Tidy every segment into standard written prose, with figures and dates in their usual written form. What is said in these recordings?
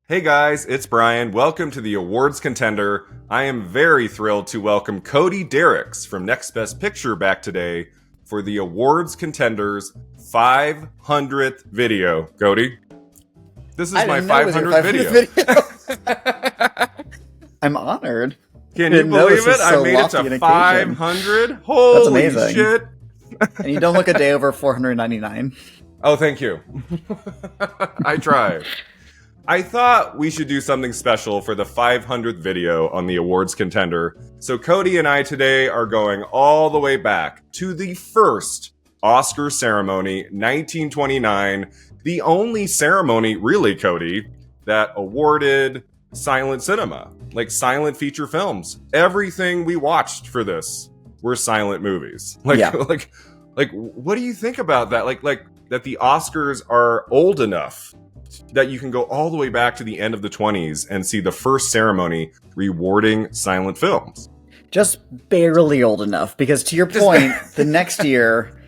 Hey guys, it's Brian. Welcome to the Awards Contender. I am very thrilled to welcome Cody Dericks from Next Best Picture back today for the Awards Contender's 500th video. Cody, this is my 500th video. I'm honored. Can you believe it? I made it to 500. Holy shit. And you don't look a day over 499. Oh, thank you. I try. I thought we should do something special for the 500th video on the Awards Contender. So Cody and I today are going all the way back to the first Oscar ceremony, 1929. The only ceremony, really, Cody, that awarded silent cinema, like silent feature films. Everything we watched for this were silent movies. Like, what do you think about that? Like that the Oscars are old enough that you can go all the way back to the end of the 20s and see the first ceremony rewarding silent films. Just barely old enough, because to your point, the next year,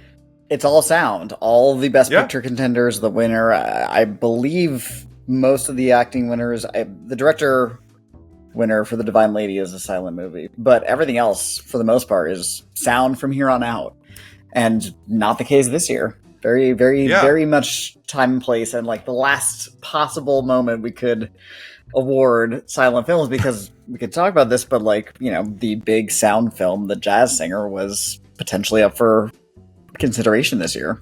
it's all sound. All the Best Picture contenders, the winner, I believe most of the acting winners, the director winner for The Divine Lady is a silent movie, but everything else, for the most part, is sound from here on out. And not the case this year. Very much time and place, and like the last possible moment we could award silent films, because we could talk about this, but the big sound film, The Jazz Singer, was potentially up for consideration this year.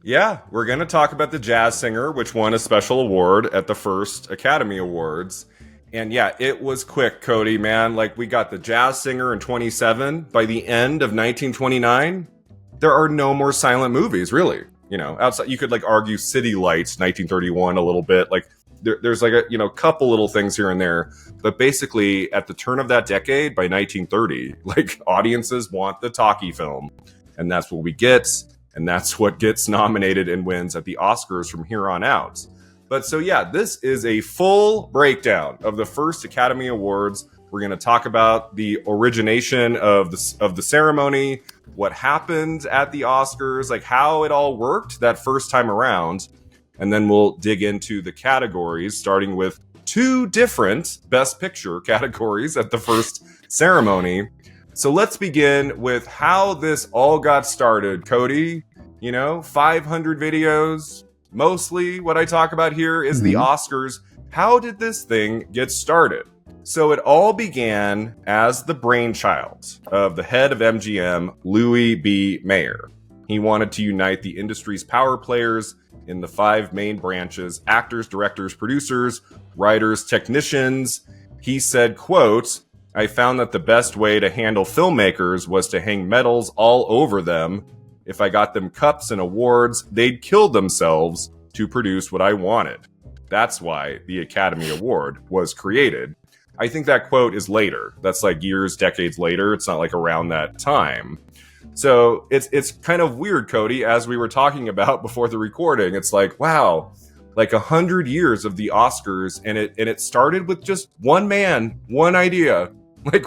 Yeah, we're going to talk about The Jazz Singer, which won a special award at the first Academy Awards. And yeah, it was quick, Cody, man. Like, we got The Jazz Singer in 27. By the end of 1929, there are no more silent movies, really. You know, outside, you could argue City Lights, 1931, a little bit. There's a couple little things here and there, but basically at the turn of that decade, by 1930, audiences want the talkie film, and that's what we get, and that's what gets nominated and wins at the Oscars from here on out. But so yeah, this is a full breakdown of the first Academy Awards. We're going to talk about the origination of the ceremony, what happened at the Oscars, how it all worked that first time around. And then we'll dig into the categories, starting with two different Best Picture categories at the first ceremony. So let's begin with how this all got started, Cody. 500 videos. Mostly what I talk about here is the Oscars. How did this thing get started? So it all began as the brainchild of the head of MGM, Louis B. Mayer. He wanted to unite the industry's power players in the five main branches: actors, directors, producers, writers, technicians. He said, quote, "I found that the best way to handle filmmakers was to hang medals all over them. If I got them cups and awards, they'd kill themselves to produce what I wanted. That's why the Academy Award was created." I think that quote is later. That's years, decades later. It's not around that time. So it's kind of weird, Cody, as we were talking about before the recording. It's wow, 100 years of the Oscars, and it started with just one man, one idea.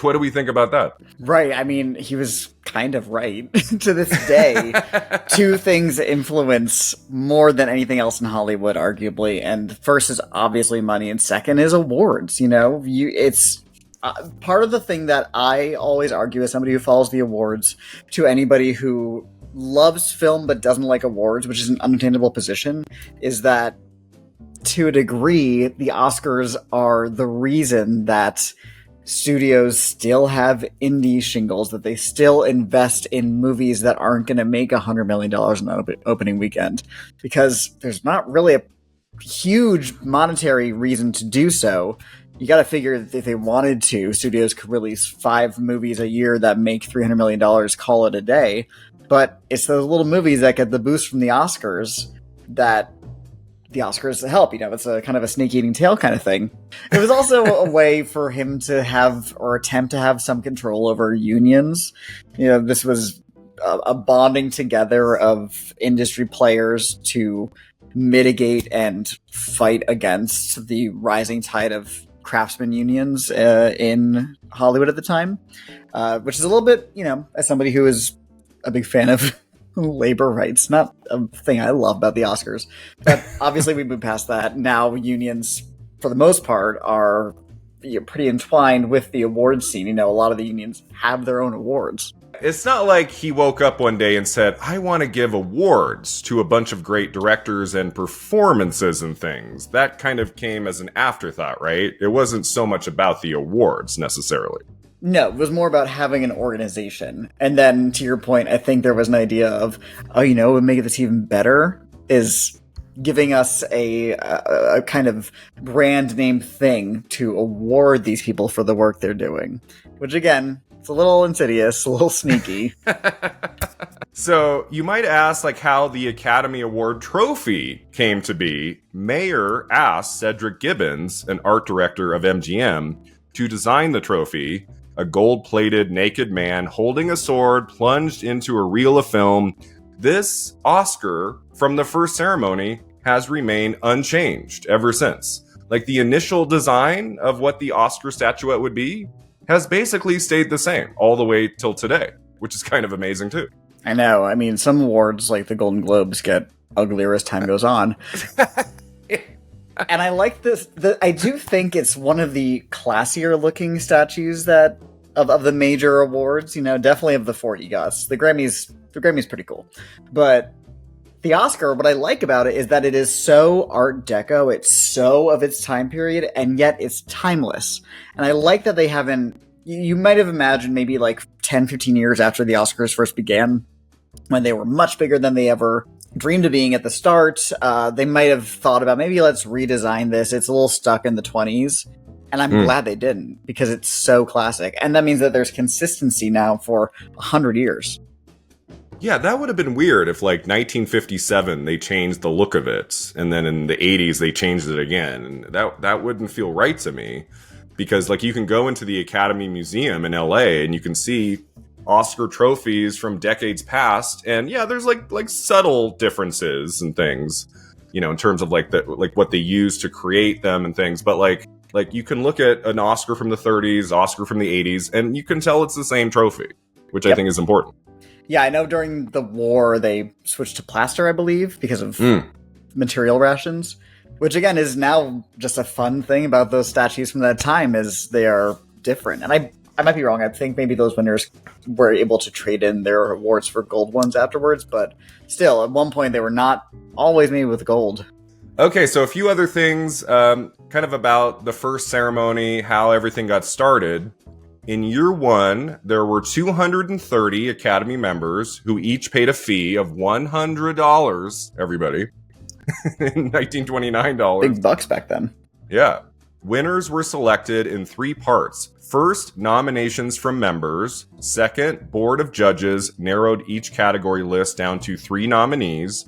What do we think about that? Right. I mean, he was kind of right. To this day, two things influence more than anything else in Hollywood, arguably. And first is obviously money, and second is awards. It's part of the thing that I always argue as somebody who follows the awards to anybody who loves film but doesn't like awards, which is an unattainable position, is that to a degree, the Oscars are the reason that studios still have indie shingles, that they still invest in movies that aren't going to make $100 million in opening weekend, because there's not really a huge monetary reason to do so. You got to figure that if they wanted to, studios could release 5 movies a year that make $300 million, call it a day. But it's those little movies that get the boost from the Oscars that the Oscars help. It's a kind of a snake eating tail kind of thing. It was also a way for him to have, or attempt to have, some control over unions. This was a bonding together of industry players to mitigate and fight against the rising tide of craftsman unions in Hollywood at the time, which is a little bit, as somebody who is a big fan of labor rights, not a thing I love about the Oscars, but obviously we moved past that. Now unions for the most part, are pretty entwined with the awards scene. A lot of the unions have their own awards. It's not like he woke up one day and said, I want to give awards to a bunch of great directors and performances and things. That kind of came as an afterthought, right? It wasn't so much about the awards necessarily. No, it was more about having an organization. And then, to your point, I think there was an idea of, what would make this even better is giving us a kind of brand name thing to award these people for the work they're doing. Which, again, it's a little insidious, a little sneaky. So you might ask, how the Academy Award trophy came to be. Mayer asked Cedric Gibbons, an art director of MGM, to design the trophy, a gold-plated naked man holding a sword plunged into a reel of film. This Oscar from the first ceremony has remained unchanged ever since. The initial design of what the Oscar statuette would be has basically stayed the same all the way till today, which is kind of amazing too. I know. I mean, some awards, like the Golden Globes, get uglier as time goes on. And I like this. I do think it's one of the classier looking statues of the major awards. Definitely of the 4 EGOTs. The Grammys pretty cool, but the Oscar, what I like about it is that it is so Art Deco, it's so of its time period, and yet it's timeless. And I like that they haven't, you might have imagined maybe 10, 15 years after the Oscars first began, when they were much bigger than they ever dreamed of being at the start, they might have thought about, maybe let's redesign this. It's a little stuck in the 20s. And I'm glad they didn't, because it's so classic. And that means that there's consistency now for 100 years. Yeah, that would have been weird if 1957 they changed the look of it, and then in the 80s they changed it again. And that wouldn't feel right to me, because you can go into the Academy Museum in LA and you can see Oscar trophies from decades past, and yeah, there's subtle differences and things, in terms of what they use to create them and things, but you can look at an Oscar from the 30s, Oscar from the 80s, and you can tell it's the same trophy, which I think is important. Yeah, I know during the war they switched to plaster, I believe, because of material rations, which again is now just a fun thing about those statues from that time, is they are different. And I might be wrong. I think maybe those winners were able to trade in their awards for gold ones afterwards, but still, at one point they were not always made with gold. Okay, so a few other things kind of about the first ceremony, how everything got started. In year one, there were 230 Academy members who each paid a fee of $100, everybody, in $1929. Big bucks back then. Yeah. Winners were selected in 3 parts. First, nominations from members. Second, Board of Judges narrowed each category list down to 3 nominees.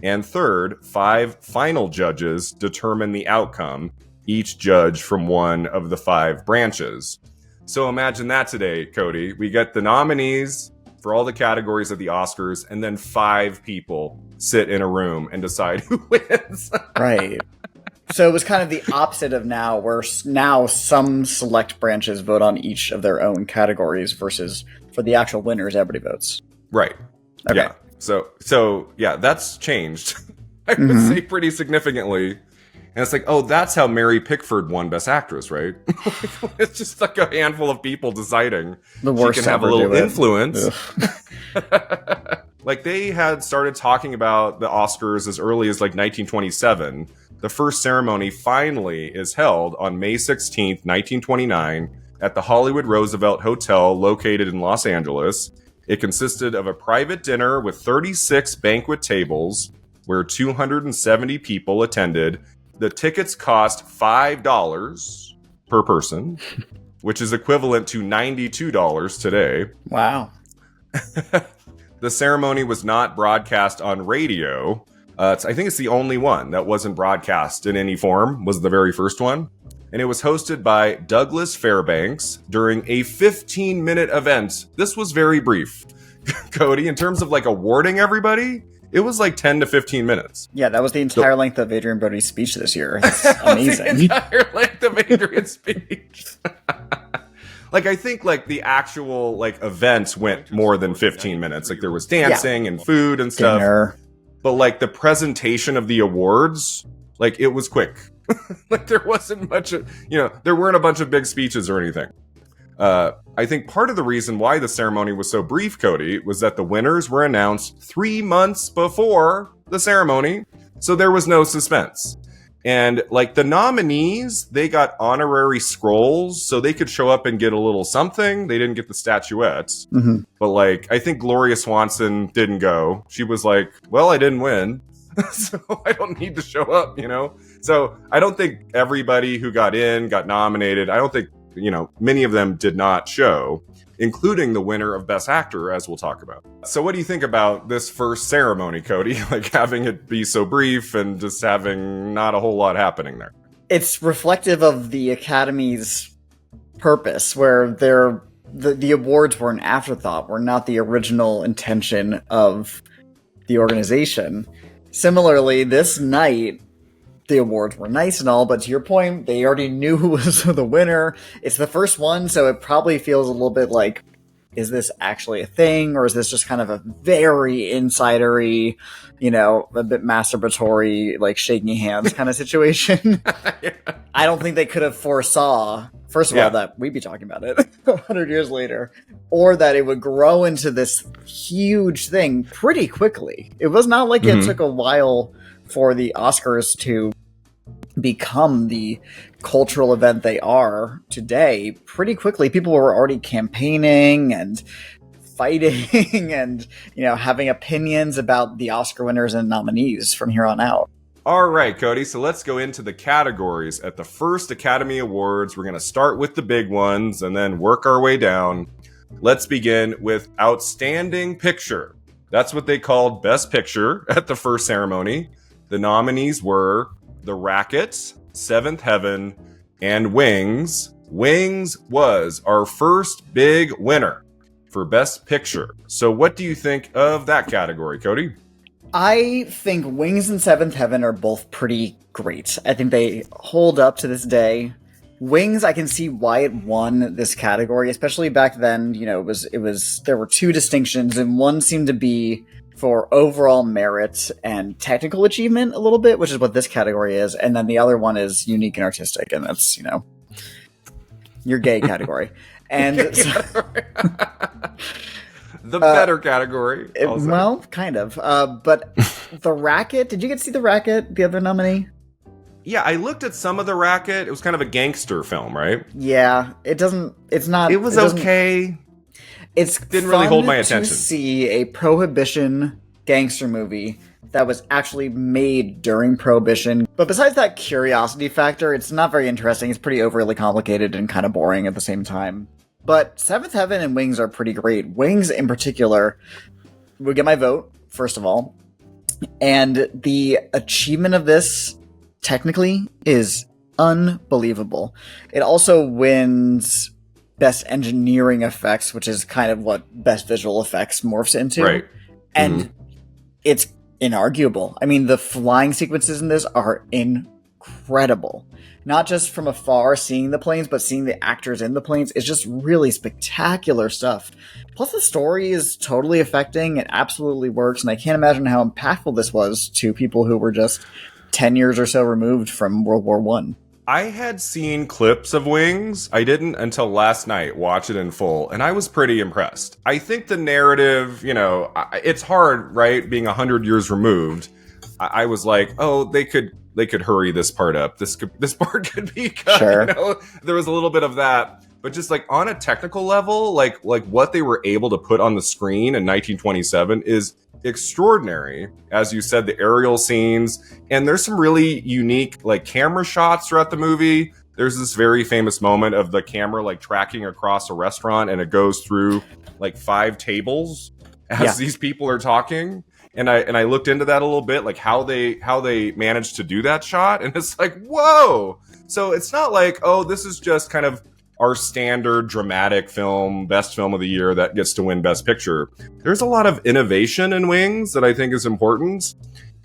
And third, 5 final judges determine the outcome, each judge from one of the 5 branches. So imagine that today, Cody. We get the nominees for all the categories of the Oscars, and then 5 people sit in a room and decide who wins. Right. So it was kind of the opposite of now, where now some select branches vote on each of their own categories versus for the actual winners, everybody votes. Right. Okay. Yeah. So yeah, that's changed. I would say pretty significantly. And it's that's how Mary Pickford won Best Actress, right? It's just a handful of people deciding the worst she can have a little influence. They had started talking about the Oscars as early as 1927. The first ceremony finally is held on May 16th, 1929 at the Hollywood Roosevelt Hotel located in Los Angeles. It consisted of a private dinner with 36 banquet tables where 270 people attended. The tickets cost $5 per person, which is equivalent to $92 today. Wow. The ceremony was not broadcast on radio. I think it's the only one that wasn't broadcast in any form, was the very first one. And it was hosted by Douglas Fairbanks during a 15-minute event. This was very brief, Cody, in terms of awarding everybody. It was 10 to 15 minutes. Yeah, that was the entire length of Adrian Brody's speech this year. It's amazing. The entire length of Adrian's speech. I think the actual events went more than 15 minutes. There was dancing and food and stuff. Dinner. But the presentation of the awards, it was quick. Like there wasn't much, there weren't a bunch of big speeches or anything. I think part of the reason why the ceremony was so brief, Cody, was that the winners were announced 3 months before the ceremony, so there was no suspense. And like the nominees, they got honorary scrolls, so they could show up and get a little something. They didn't get the statuettes. Mm-hmm. But like, I think Gloria Swanson didn't go. She was like, well, I didn't win, so I don't need to show up, So I don't think everybody who got nominated. I don't think, many of them did not show, including the winner of Best Actor, as we'll talk about. So what do you think about this first ceremony, Cody? Like having it be so brief and just having not a whole lot happening there. It's reflective of the Academy's purpose, where the awards were an afterthought, were not the original intention of the organization. Similarly, this night, the awards were nice and all, but to your point, they already knew who was the winner. It's the first one, so it probably feels a little bit like, is this actually a thing, or is this just kind of a very insidery, a bit masturbatory, like shaking hands kind of situation? Yeah. I don't think they could have foresaw, first of all, that we'd be talking about it 100 years later, or that it would grow into this huge thing pretty quickly. It was not like it took a while for the Oscars to become the cultural event they are today. Pretty quickly, people were already campaigning and fighting and, having opinions about the Oscar winners and nominees from here on out. All right, Cody, so let's go into the categories at the first Academy Awards. We're going to start with the big ones and then work our way down. Let's begin with Outstanding Picture. That's what they called Best Picture at the first ceremony. The nominees were The Racket, Seventh Heaven, and Wings. Wings was our first big winner for Best Picture. So what do you think of that category, Cody? I think Wings and Seventh Heaven are both pretty great. I think they hold up to this day. Wings, I can see why it won this category, especially back then. There were two distinctions, and one seemed to be for overall merit and technical achievement a little bit, which is what this category is. And then the other one is unique and artistic, and that's, your gay category. And the better category. Well, kind of. But The Racket, did you get to see The Racket, the other nominee? Yeah, I looked at some of The Racket. It was kind of a gangster film, right? Yeah, it was okay. It's didn't really hold my attention to see a Prohibition gangster movie that was actually made during Prohibition. But besides that curiosity factor, it's not very interesting. It's pretty overly complicated and kind of boring at the same time. But Seventh Heaven and Wings are pretty great. Wings, in particular, would get my vote, first of all. And the achievement of this, technically, is unbelievable. It also wins Best Engineering Effects, which is kind of what Best Visual Effects morphs into. Right. And it's inarguable. I mean, the flying sequences in this are incredible. Not just from afar seeing the planes, but seeing the actors in the planes. It's just really spectacular stuff. Plus, the story is totally affecting. It absolutely works. And I can't imagine how impactful this was to people who were just 10 years or so removed from World War I. I had seen clips of Wings. I didn't until last night watch it in full, and I was pretty impressed. I think the narrative, it's hard, right? Being 100 years removed, I was like, oh, they could hurry this part up. This part could be cut. Sure. There was a little bit of that, but just like on a technical level, like what they were able to put on the screen in 1927 is extraordinary. As you said, the aerial scenes, and there's some really unique like camera shots throughout the movie. There's this very famous moment of the camera like tracking across a restaurant, and it goes through like 5 tables as these people are talking. And I looked into that a little bit, like how they managed to do that shot, and it's like, whoa. So it's not like, oh, this is just kind of our standard dramatic film, best film of the year that gets to win Best Picture. There's a lot of innovation in Wings that I think is important.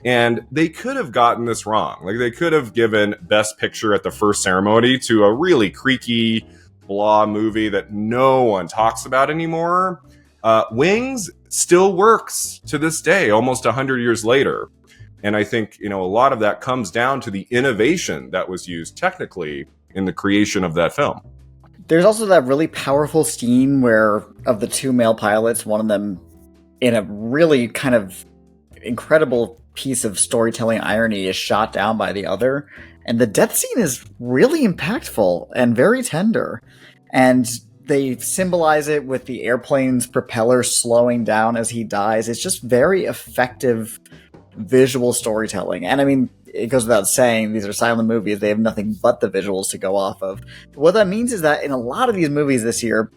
And they could have gotten this wrong. Like they could have given Best Picture at the first ceremony to a really creaky, blah movie that no one talks about anymore. Wings still works to this day, almost 100 years later. And I think, a lot of that comes down to the innovation that was used technically in the creation of that film. There's also that really powerful scene where, of the two male pilots, one of them, in a really kind of incredible piece of storytelling irony, is shot down by the other. And the death scene is really impactful and very tender. And they symbolize it with the airplane's propeller slowing down as he dies. It's just very effective visual storytelling. And I mean, it goes without saying, these are silent movies. They have nothing but the visuals to go off of. But what that means is that in a lot of these movies this year,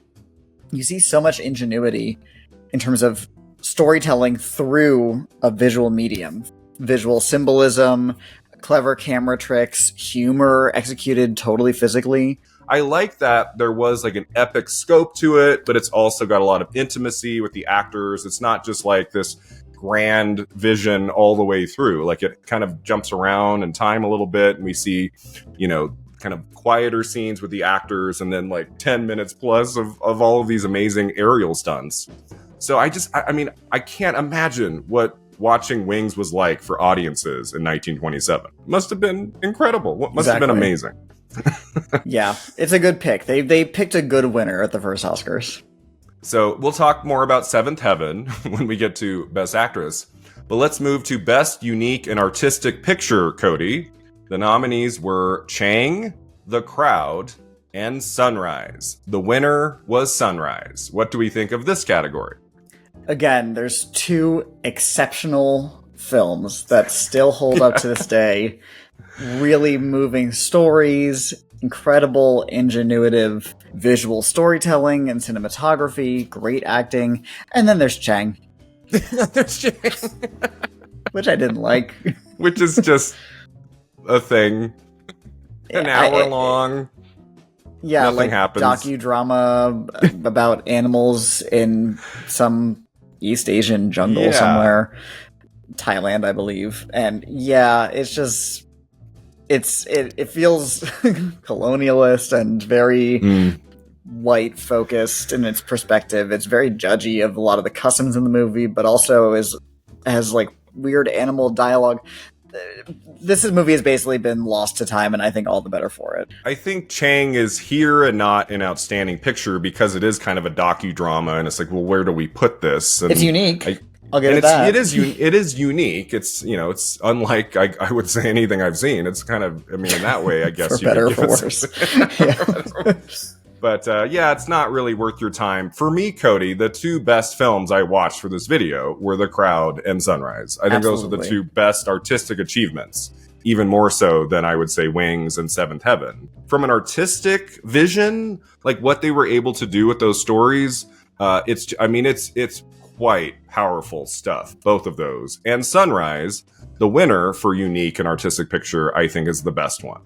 you see so much ingenuity in terms of storytelling through a visual medium. Visual symbolism, clever camera tricks, humor executed totally physically. I like that there was like an epic scope to it, but it's also got a lot of intimacy with the actors. It's not just like this grand vision all the way through. Like, it kind of jumps around in time a little bit, and we see, kind of quieter scenes with the actors, and then like 10 minutes plus of all of these amazing aerial stunts. So I can't imagine what watching Wings was like for audiences in 1927. Must have been incredible. Must have been amazing. Yeah, it's a good pick. They picked a good winner at the first Oscars. So we'll talk more about Seventh Heaven when we get to Best Actress. But let's move to Best Unique and Artistic Picture, Cody. The nominees were Chang, The Crowd, and Sunrise. The winner was Sunrise. What do we think of this category? Again, there's two exceptional films that still hold up to this day. Really moving stories, incredible, ingenuitive visual storytelling and cinematography, great acting. And then there's Chang. There's Chang. Which I didn't like. Which is just a thing. An hour long. Yeah, nothing like happens. Docudrama about animals in some East Asian jungle somewhere. Thailand, I believe. And yeah, it's just... It feels colonialist and very white focused in its perspective. It's very judgy of a lot of the customs in the movie, but also has like weird animal dialogue. This movie has basically been lost to time, and I think all the better for it. I think Chang is here and not an outstanding picture because it is kind of a docudrama, and it's like, well, where do we put this? And it's unique. I'll give it that. It is unique. It's, it's unlike, I would say, anything I've seen. It's kind of, in that way, I guess. For better or for worse. But it's not really worth your time. For me, Cody, the two best films I watched for this video were The Crowd and Sunrise. I think those are the two best artistic achievements, even more so than I would say Wings and Seventh Heaven. From an artistic vision, like what they were able to do with those stories, it's quite powerful stuff, both of those. And Sunrise, the winner for unique and artistic picture, I think is the best one.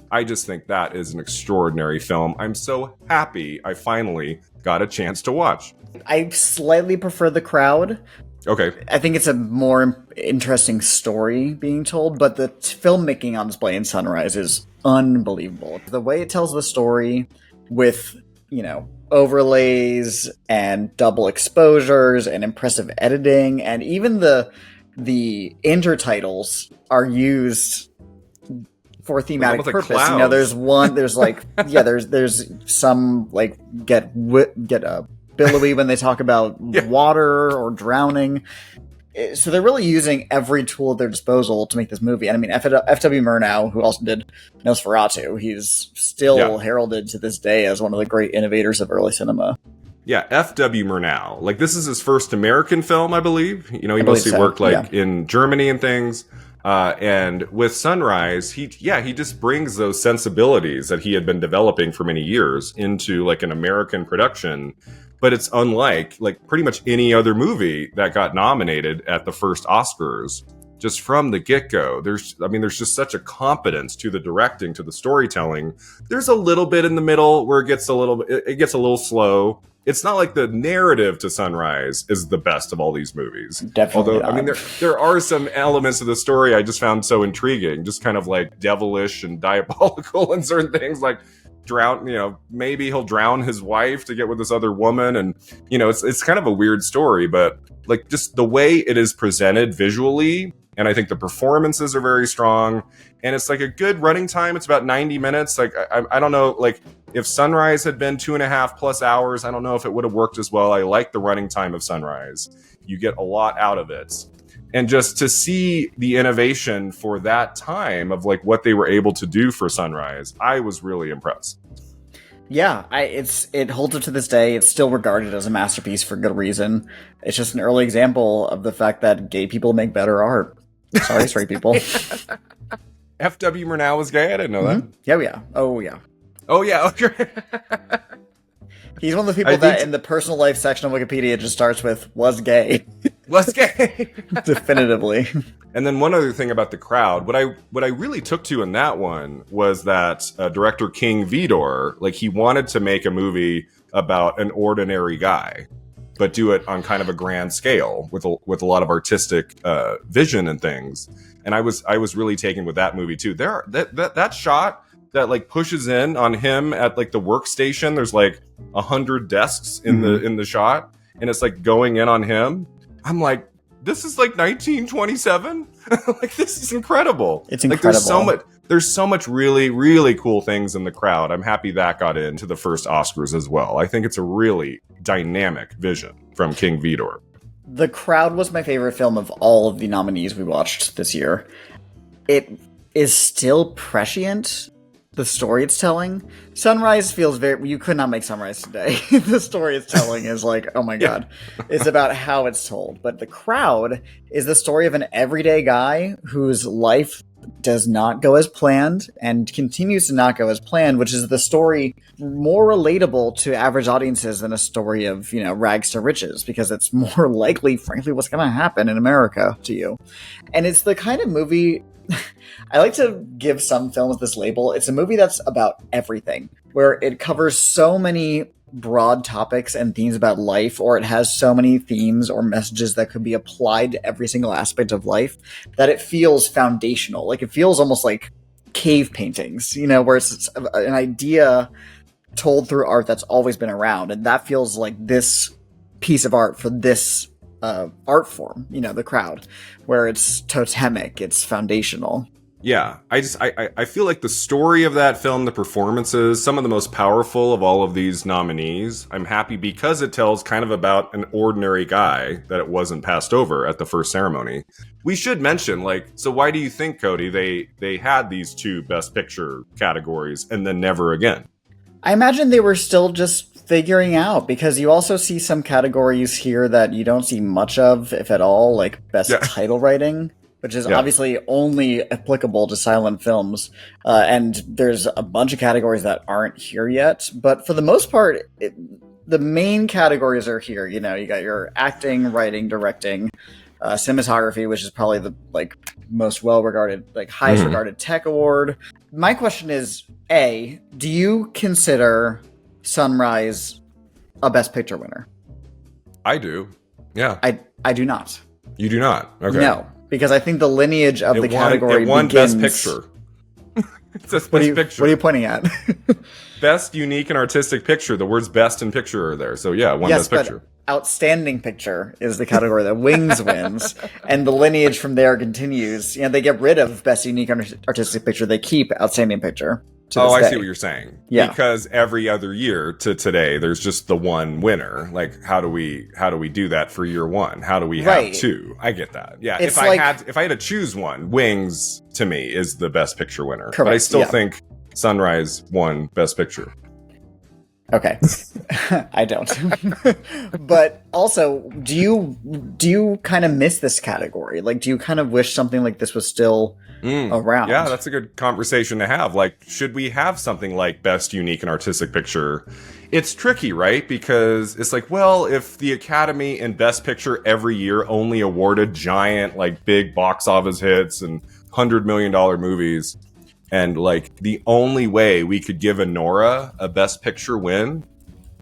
I just think that is an extraordinary film. I'm so happy I finally got a chance to watch. I slightly prefer The Crowd. Okay. I think it's a more interesting story being told, but the filmmaking on display in Sunrise is unbelievable. The way it tells the story with, overlays and double exposures and impressive editing, and even the intertitles are used for thematic purpose. Like there's some like get billowy when they talk about water or drowning. So they're really using every tool at their disposal to make this movie. And F.W. Murnau, who also did Nosferatu, he's still heralded to this day as one of the great innovators of early cinema. Yeah, F.W. Murnau. Like, this is his first American film, I believe. He mostly worked in Germany and things. And with Sunrise, he just brings those sensibilities that he had been developing for many years into like an American production. But it's unlike like pretty much any other movie that got nominated at the first Oscars. Just from the get-go, there's just such a competence to the directing, to the storytelling. There's a little bit in the middle where it gets a little slow. It's not like the narrative to Sunrise is the best of all these movies. Definitely. Although, there are some elements of the story I just found so intriguing, just kind of like devilish and diabolical and certain things like maybe he'll drown his wife to get with this other woman. And, it's kind of a weird story, but like just the way it is presented visually And I think the performances are very strong. And it's like a good running time. It's about 90 minutes. Like, I don't know, like if Sunrise had been 2.5 plus hours, I don't know if it would have worked as well. I like the running time of Sunrise. You get a lot out of it. And just to see the innovation for that time of like what they were able to do for Sunrise, I was really impressed. Yeah, it holds up to this day. It's still regarded as a masterpiece for good reason. It's just an early example of the fact that gay people make better art. Sorry, straight people. F.W. Murnau was gay? I didn't know that. Yeah. Oh, yeah. Oh, yeah. Okay. He's one of the people that in the personal life section of Wikipedia just starts with, was gay. Was gay. Definitively. And then one other thing about the crowd, what I really took to in that one was that director King Vidor, like he wanted to make a movie about an ordinary guy, but do it on kind of a grand scale with a lot of artistic vision and things. And I was really taken with that movie too. That shot that like pushes in on him at like the workstation. There's like 100 desks in the shot, and it's like going in on him. I'm like, this is like 1927. Like this is incredible. It's incredible. Like there's so much really, really cool things in the crowd. I'm happy that got into the first Oscars as well. I think it's a really dynamic vision from King Vidor. The Crowd was my favorite film of all of the nominees we watched this year. It is still prescient. The story it's telling. Sunrise feels you could not make Sunrise today. The story it's telling is like, oh my God. It's about how it's told. But The Crowd is the story of an everyday guy whose life does not go as planned and continues to not go as planned, which is the story more relatable to average audiences than a story of, rags to riches, because it's more likely, frankly, what's going to happen in America to you. And it's the kind of movie I like to give some films this label. It's a movie that's about everything, where it covers so many broad topics and themes about life, or it has so many themes or messages that could be applied to every single aspect of life that it feels foundational. Like it feels almost like cave paintings, where it's an idea told through art that's always been around. And that feels like this piece of art for this art form, The Crowd, where it's totemic, it's foundational. Yeah, I feel like the story of that film, the performances, some of the most powerful of all of these nominees. I'm happy because it tells kind of about an ordinary guy that it wasn't passed over at the first ceremony. We should mention, so why do you think, Cody, they had these two Best Picture categories and then never again? I imagine they were still just figuring out, because you also see some categories here that you don't see much of, if at all, like Best Title Writing, which is obviously only applicable to silent films. And there's a bunch of categories that aren't here yet. But for the most part, the main categories are here. You got your acting, writing, directing, cinematography, which is probably the most well-regarded, highest regarded tech award. My question is, A, do you consider Sunrise a Best Picture winner? I do. Yeah. I do not. You do not? Okay. No, because I think the lineage of the category it won begins... Best Picture. It says What Picture. are you pointing at? Best Unique and Artistic Picture. The words Best and Picture are there. So yeah, one Best Picture. Outstanding Picture is the category that Wings wins, and the lineage from there continues. They get rid of Best Unique and Artistic Picture. They keep Outstanding Picture. I see what you're saying. Yeah. Because every other year to today, there's just the one winner. Like, how do we do that for year one? How do we have two? I get that. Yeah. It's if I had to choose one, Wings to me is the Best Picture winner. Correct, but I still think Sunrise won Best Picture. Okay. I don't. But also, do you kind of miss this category? Do you kind of wish something like this was still around? Yeah, that's a good conversation to have. Should we have something like Best Unique and Artistic Picture? It's tricky, right? Because it's if the Academy and Best Picture every year only awarded giant, big box office hits and $100 million movies, and the only way we could give Nora a Best Picture win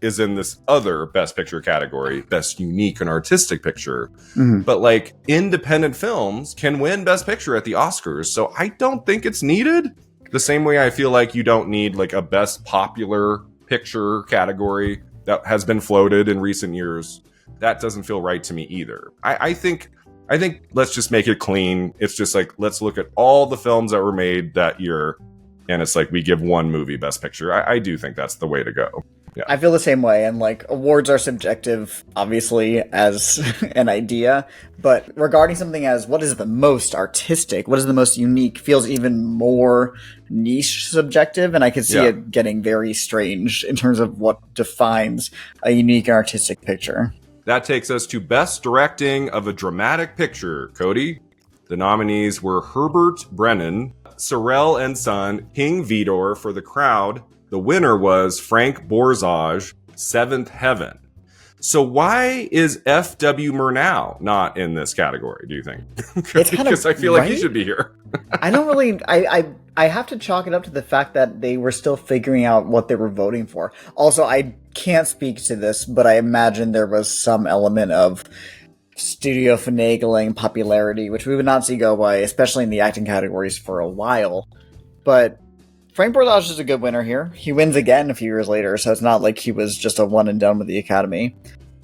is in this other Best Picture category, Best Unique and Artistic Picture. Mm-hmm. But independent films can win Best Picture at the Oscars, so I don't think it's needed. The same way I feel like you don't need a Best Popular Picture category that has been floated in recent years. That doesn't feel right to me either. I think I think let's just make it clean. It's just like, let's look at all the films that were made that year. And it's like, we give one movie Best Picture. I do think that's the way to go. Yeah. I feel the same way, and like awards are subjective, obviously, as an idea. But regarding something as what is the most artistic, what is the most unique, feels even more niche subjective, and I could see it getting very strange in terms of what defines a unique and artistic picture. That takes us to Best Directing of a Dramatic Picture. Cody, the nominees were Herbert Brennan, Sorel and Son, King Vidor for The Crowd. The winner was Frank Borzage, Seventh Heaven. So why is F.W. Murnau not in this category, do you think? Because I feel like he should be here. I don't really... I have to chalk it up to the fact that they were still figuring out what they were voting for. Also, I can't speak to this, but I imagine there was some element of studio finagling popularity, which we would not see go away, especially in the acting categories for a while. But Frank Borzage is a good winner here. He wins again a few years later, so it's not like he was just a one and done with the Academy.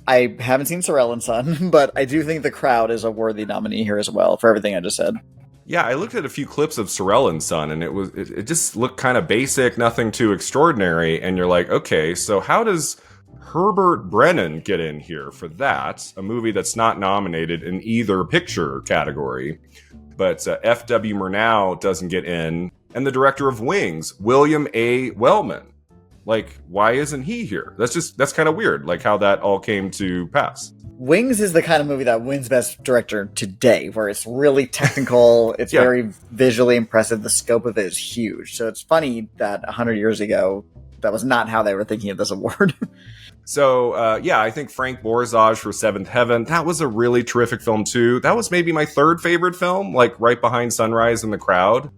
I haven't seen Sorel and Son, but I do think The Crowd is a worthy nominee here as well, for everything I just said. Yeah, I looked at a few clips of Sorel and Son, and it just looked kind of basic, nothing too extraordinary, and you're like, okay, so how does Herbert Brennan get in here for that? A movie that's not nominated in either picture category, but F.W. Murnau doesn't get in, and the director of Wings, William A. Wellman. Like, why isn't he here? That's kind of weird, like how that all came to pass. Wings is the kind of movie that wins Best Director today, where it's really technical, it's very visually impressive, the scope of it is huge. So it's funny that 100 years ago, that was not how they were thinking of this award. So, I think Frank Borzage for Seventh Heaven, that was a really terrific film too. That was maybe my third favorite film, like right behind Sunrise and The Crowd.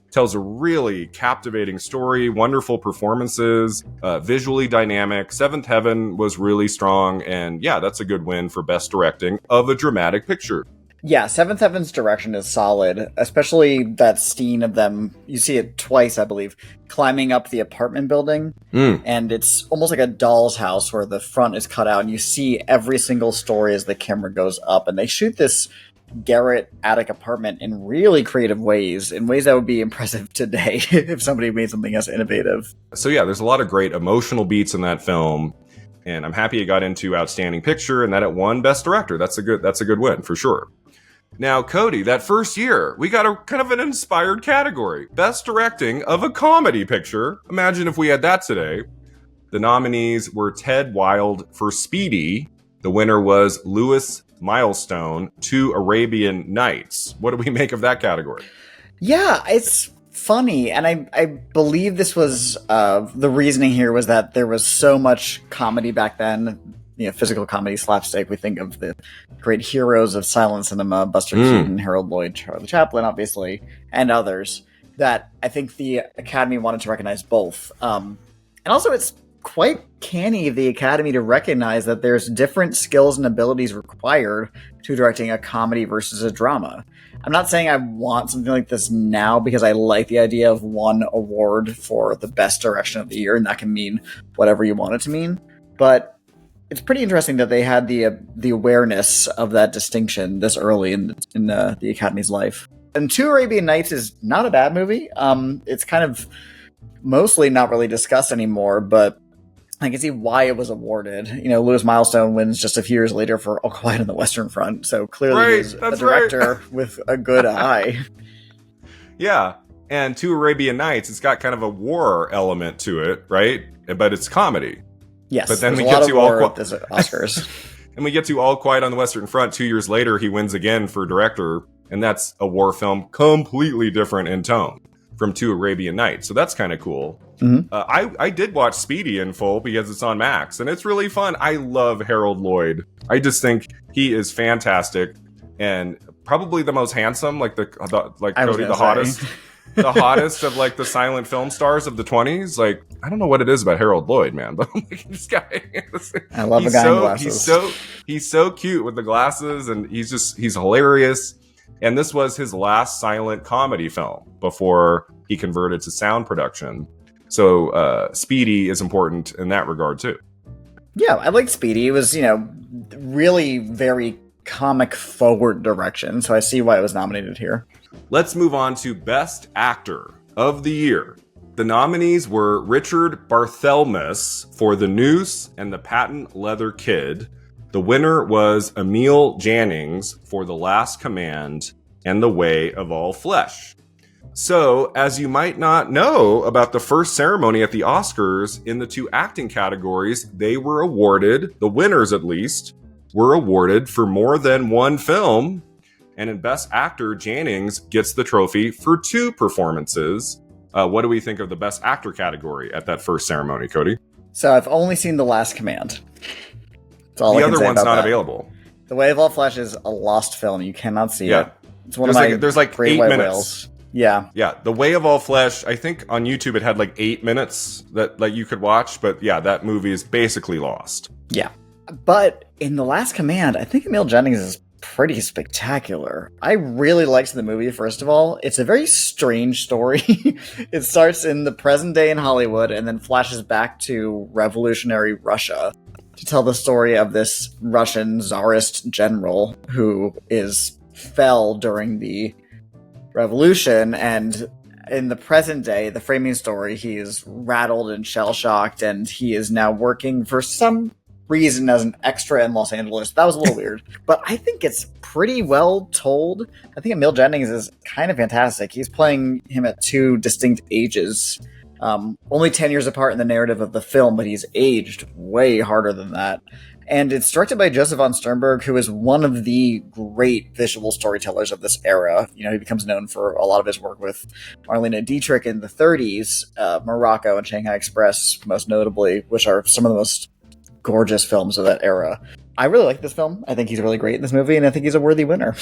Tells a really captivating story, wonderful performances, visually dynamic. Seventh Heaven was really strong, and yeah, that's a good win for Best Directing of a Dramatic Picture. Yeah, Seventh Heaven's direction is solid, especially that scene of them, you see it twice, I believe, climbing up the apartment building, and it's almost like a doll's house where the front is cut out, and you see every single story as the camera goes up, and they shoot this garret attic apartment in really creative ways, in ways that would be impressive today if somebody made something as innovative. So yeah, there's a lot of great emotional beats in that film, and I'm happy it got into Outstanding Picture and that it won Best Director. That's a good win for sure. Now, Cody, that first year, we got a kind of an inspired category. Best Directing of a Comedy Picture. Imagine if we had that today. The nominees were Ted Wilde for Speedy. The winner was Louis Milestone, 2 Arabian Nights. What do we make of that category? Yeah, it's funny, and I believe this was the reasoning here was that there was so much comedy back then, physical comedy, slapstick. We think of the great heroes of silent cinema, Buster Keaton, Harold Lloyd, Charlie Chaplin, obviously, and others, that I think the Academy wanted to recognize both. And also it's quite canny of the Academy to recognize that there's different skills and abilities required to directing a comedy versus a drama. I'm not saying I want something like this now because I like the idea of one award for the best direction of the year, and that can mean whatever you want it to mean. But it's pretty interesting that they had the awareness of that distinction this early in the Academy's life. And 2 Arabian Nights is not a bad movie. It's kind of mostly not really discussed anymore, but I can see why it was awarded. Louis Milestone wins just a few years later for All Quiet on the Western Front, so clearly he's a director with a good eye. Yeah, and 2 Arabian Nights, it's got kind of a war element to it, right? But it's comedy. Yes, but then we get to Oscars. And we get to All Quiet on the Western Front 2 years later, he wins again for director, and that's a war film completely different in tone from 2 Arabian Nights. So that's kind of cool. Mm-hmm. I did watch Speedy in full because it's on Max, and it's really fun. I love Harold Lloyd. I just think he is fantastic and probably the most handsome, like Cody, the hottest. The hottest of like the silent film stars of the 20s. Like, I don't know what it is about Harold Lloyd, man, but like, this guy. I love a guy in glasses. He's so cute with the glasses, and he's hilarious. And this was his last silent comedy film before he converted to sound production. So Speedy is important in that regard too. Yeah, I liked Speedy. It was, really very comic forward direction, so I see why it was nominated here. Let's move on to Best Actor of the Year. The nominees were Richard Barthelmess for The Noose and The Patent Leather Kid. The winner was Emil Jannings for The Last Command and The Way of All Flesh. So, as you might not know about the first ceremony at the Oscars, in the 2 acting categories, they were awarded, the winners at least, were awarded for more than one film. And in Best Actor, Jannings gets the trophy for 2 performances. What do we think of the Best Actor category at that first ceremony, Cody? So I've only seen The Last Command. That's all The I can other say one's about not that. available. The Way of All Flesh is a lost film. You cannot see Yeah. it. It's one of my There's like great 8 white minutes. whales. Yeah. Yeah, The Way of All Flesh, I think on YouTube it had like 8 minutes that you could watch, but yeah, that movie is basically lost. Yeah. But in The Last Command, I think Emil Jannings is pretty spectacular. I really liked the movie, first of all. It's a very strange story. It starts in the present day in Hollywood and then flashes back to revolutionary Russia to tell the story of this Russian czarist general who fell during the revolution, and in the present day, the framing story, he is rattled and shell-shocked, and he is now working for some reason as an extra in Los Angeles. That was a little weird, but I think it's pretty well told. I think Emil Jannings is kind of fantastic. He's playing him at 2 distinct ages, only 10 years apart in the narrative of the film, but he's aged way harder than that. And it's directed by Joseph von Sternberg, who is one of the great visual storytellers of this era. You know, he becomes known for a lot of his work with Marlene Dietrich in the 30s, Morocco and Shanghai Express, most notably, which are some of the most gorgeous films of that era. I really like this film. I think he's really great in this movie, and I think he's a worthy winner.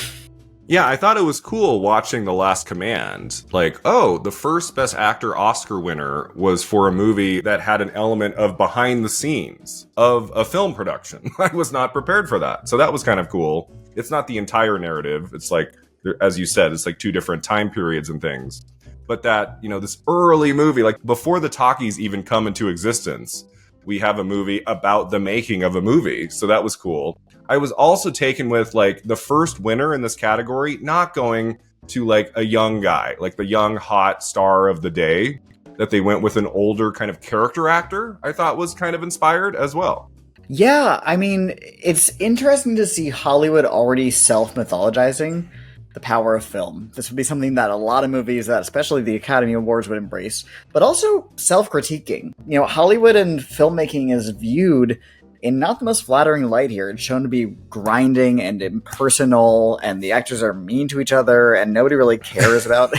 Yeah, I thought it was cool watching The Last Command. Like, oh, the first Best Actor Oscar winner was for a movie that had an element of behind the scenes of a film production. I was not prepared for that. So that was kind of cool. It's not the entire narrative. It's like, as you said, it's like 2 different time periods and things. But that, you know, this early movie, like before the talkies even come into existence, we have a movie about the making of a movie. So that was cool. I was also taken with like the first winner in this category not going to like a young guy, like the young hot star of the day, that they went with an older kind of character actor. I thought was kind of inspired as well. Yeah, I mean, it's interesting to see Hollywood already self-mythologizing the power of film. This would be something that a lot of movies, that especially the Academy Awards, would embrace, but also self-critiquing. You know, Hollywood and filmmaking is viewed in not the most flattering light here. It's shown to be grinding and impersonal, and the actors are mean to each other, and nobody really cares about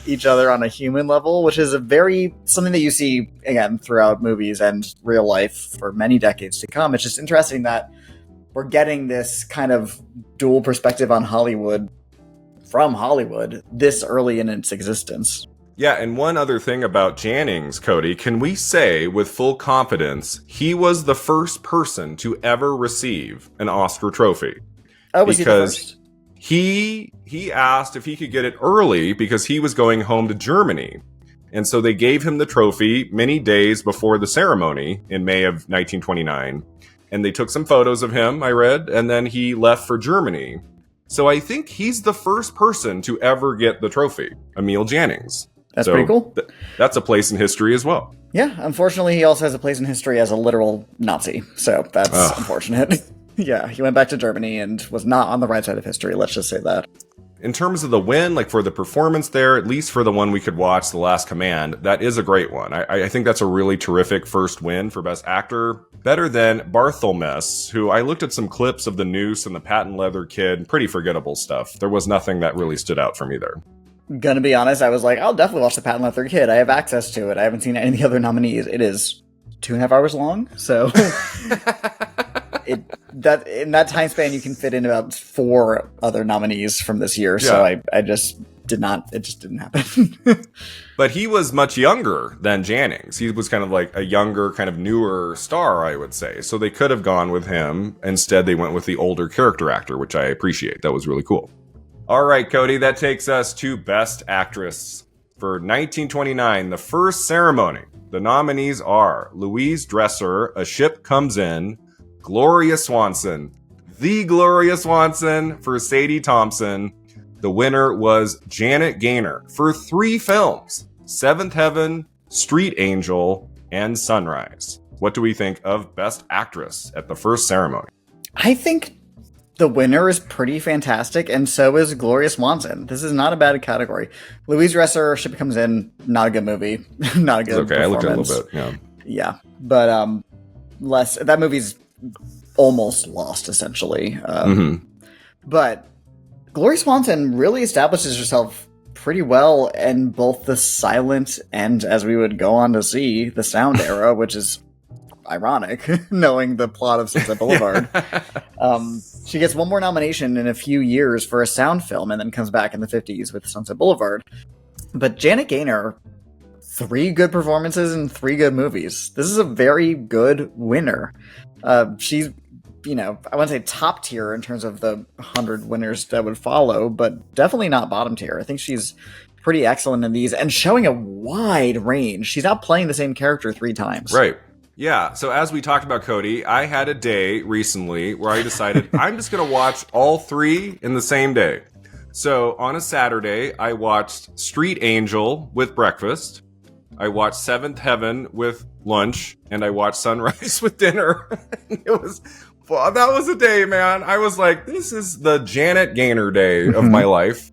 each other on a human level, which is something that you see, again, throughout movies and real life for many decades to come. It's just interesting that we're getting this kind of dual perspective on Hollywood from Hollywood this early in its existence. Yeah, and one other thing about Jannings, Cody, can we say with full confidence he was the first person to ever receive an Oscar trophy? Oh, was he the first? He asked if he could get it early because he was going home to Germany. And so they gave him the trophy many days before the ceremony in May of 1929. And they took some photos of him, I read, and then he left for Germany. So I think he's the first person to ever get the trophy, Emil Jannings. That's pretty cool. That's a place in history as well. Yeah, unfortunately, he also has a place in history as a literal Nazi. So that's unfortunate. Yeah, he went back to Germany and was not on the right side of history, let's just say that. In terms of the win, like for the performance there, at least for the one we could watch, The Last Command, that is a great one. I think that's a really terrific first win for Best Actor. Better than Barthelmess, who I looked at some clips of The Noose and The Patent Leather Kid. Pretty forgettable stuff. There was nothing that really stood out for me there. Gonna be honest, I was like, I'll definitely watch The Patent Leather Kid. I have access to it. I haven't seen any of the other nominees. It is 2.5 hours long, so in that time span you can fit in about 4 other nominees from this year. Yeah. So I just did not. It just didn't happen. But he was much younger than Jannings. He was kind of like a younger, kind of newer star, I would say. So they could have gone with him. Instead, they went with the older character actor, which I appreciate. That was really cool. All right, Cody, that takes us to Best Actress. For 1929, the first ceremony, the nominees are Louise Dresser, A Ship Comes In, Gloria Swanson, the Gloria Swanson for Sadie Thompson. The winner was Janet Gaynor for 3 films: Seventh Heaven, Street Angel, and Sunrise. What do we think of Best Actress at the first ceremony? I think the winner is pretty fantastic, and so is Gloria Swanson. This is not a bad category. Louise Dresser, she comes in, not a good movie, not a good performance. I looked at it a little bit, yeah. Yeah, but that movie's almost lost, essentially. But Gloria Swanson really establishes herself pretty well in both the silent and, as we would go on to see, the sound era, which is ironic, knowing the plot of Sunset Boulevard. She gets one more nomination in a few years for a sound film and then comes back in the 50s with Sunset Boulevard. But Janet Gaynor, 3 good performances in 3 good movies. This is a very good winner. She's, I wouldn't say top tier in terms of the 100 winners that would follow, but definitely not bottom tier. I think she's pretty excellent in these and showing a wide range. She's not playing the same character 3 times. Right. Yeah, so as we talked about, Cody, I had a day recently where I decided I'm just going to watch all 3 in the same day. So on a Saturday, I watched Street Angel with breakfast, I watched Seventh Heaven with lunch, and I watched Sunrise with dinner. That was a day, man. I was like, this is the Janet Gaynor day of my life.